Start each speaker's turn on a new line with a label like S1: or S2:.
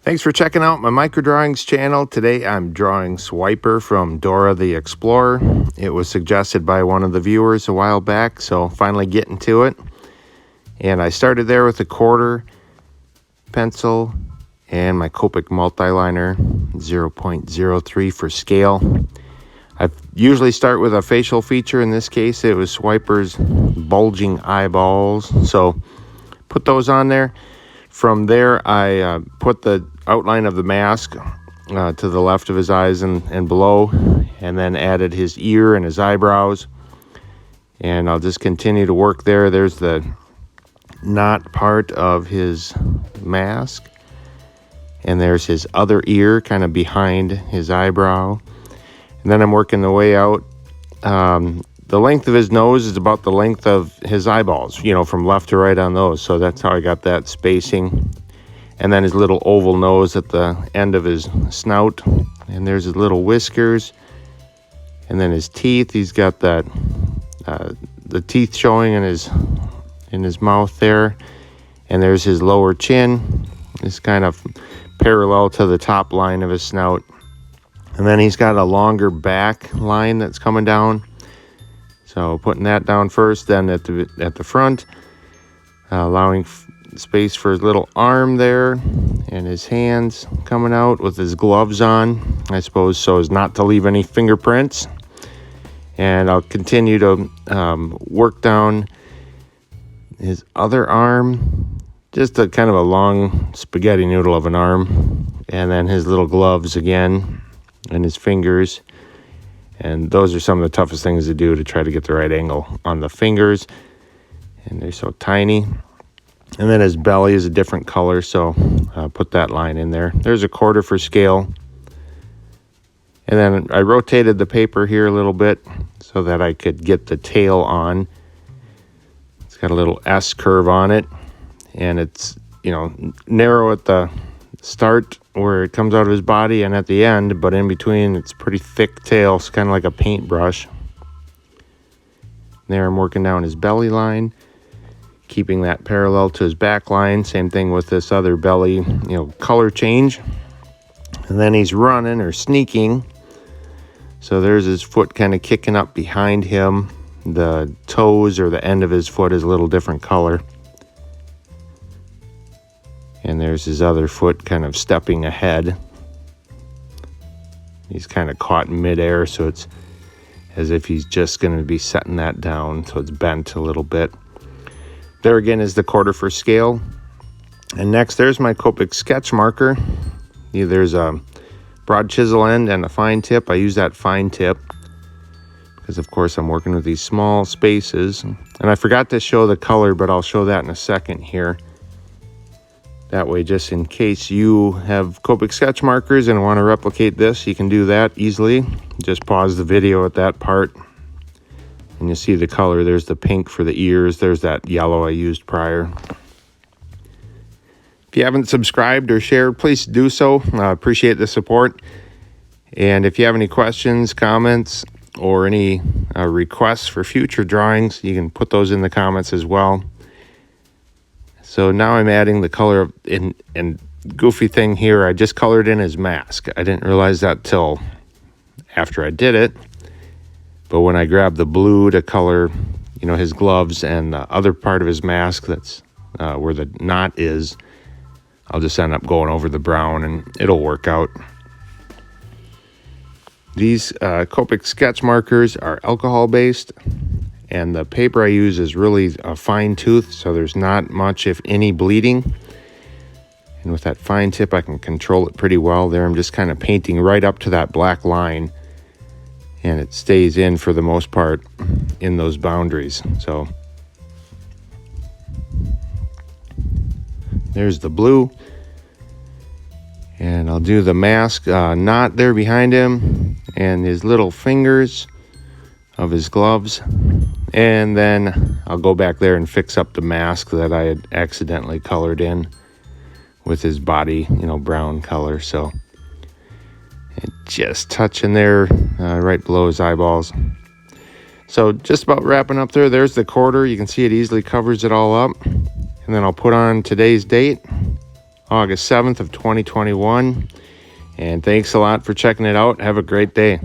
S1: Thanks for checking out my micro drawings channel. Today I'm drawing Swiper from Dora the Explorer. It was suggested by one of the viewers a while back, so finally getting to it. And I started there with a quarter pencil and my Copic multiliner 0.03 for scale. I usually start with a facial feature. In this case it was Swiper's bulging eyeballs, so put those on there. From there I put the outline of the mask to the left of his eyes and below, and then added his ear and his eyebrows, and I'll just continue to work there. There's the knot part of his mask, and there's his other ear kind of behind his eyebrow, and then I'm working the way out. The length of his nose is about the length of his eyeballs, you know, from left to right on those. So that's how I got that spacing. And then his little oval nose at the end of his snout. And there's his little whiskers. And then his teeth. He's got that, the teeth showing in his mouth there. And there's his lower chin. It's kind of parallel to the top line of his snout. And then he's got a longer back line that's coming down. So putting that down first, then at the front, allowing space for his little arm there, and his hands coming out with his gloves on, I suppose, so as not to leave any fingerprints. And I'll continue to work down his other arm, just a kind of a long spaghetti noodle of an arm, and then his little gloves again, and his fingers. And those are some of the toughest things to do, to try to get the right angle on the fingers. And they're so tiny. And then his belly is a different color, so put that line in there. There's a quarter for scale. And then I rotated the paper here a little bit so that I could get the tail on. It's got a little S curve on it. And it's, you know, narrow at the start where it comes out of his body and at the end, but in between it's pretty thick tail. It's kind of like a paintbrush. There I'm working down his belly line, keeping that parallel to his back line. Same thing with this other belly, color change. And then he's running or sneaking. So there's his foot kind of kicking up behind him. The toes or the end of his foot is a little different color. And there's his other foot kind of stepping ahead. He's kind of caught in midair, so it's as if he's just going to be setting that down, so it's bent a little bit. There again is the quarter for scale. And next there's my Copic sketch marker. There's a broad chisel end and a fine tip. I use that fine tip because, of course, I'm working with these small spaces. And I forgot to show the color, but I'll show that in a second here. That way, just in case you have Copic sketch markers and want to replicate this, you can do that easily. Just pause the video at that part, and you see the color. There's the pink for the ears. There's that yellow I used prior. If you haven't subscribed or shared, please do so. I appreciate the support. And if you have any questions, comments, or any requests for future drawings, you can put those in the comments as well. So now I'm adding the color of, and goofy thing here, I just colored in his mask. I didn't realize that till after I did it. But when I grabbed the blue to color, his gloves and the other part of his mask, that's where the knot is, I'll just end up going over the brown and it'll work out. These Copic sketch markers are alcohol based. And the paper I use is really a fine tooth, so there's not much, if any, bleeding. And with that fine tip, I can control it pretty well. There I'm just kind of painting right up to that black line, and it stays in for the most part in those boundaries. So there's the blue. And I'll do the mask knot there behind him and his little fingers of his gloves. And then I'll go back there and fix up the mask that I had accidentally colored in with his body, brown color. So just touching there right below his eyeballs. So just about wrapping up there. There's the quarter. You can see it easily covers it all up. And then I'll put on today's date August 7th of 2021. And thanks a lot for checking it out. Have a great day.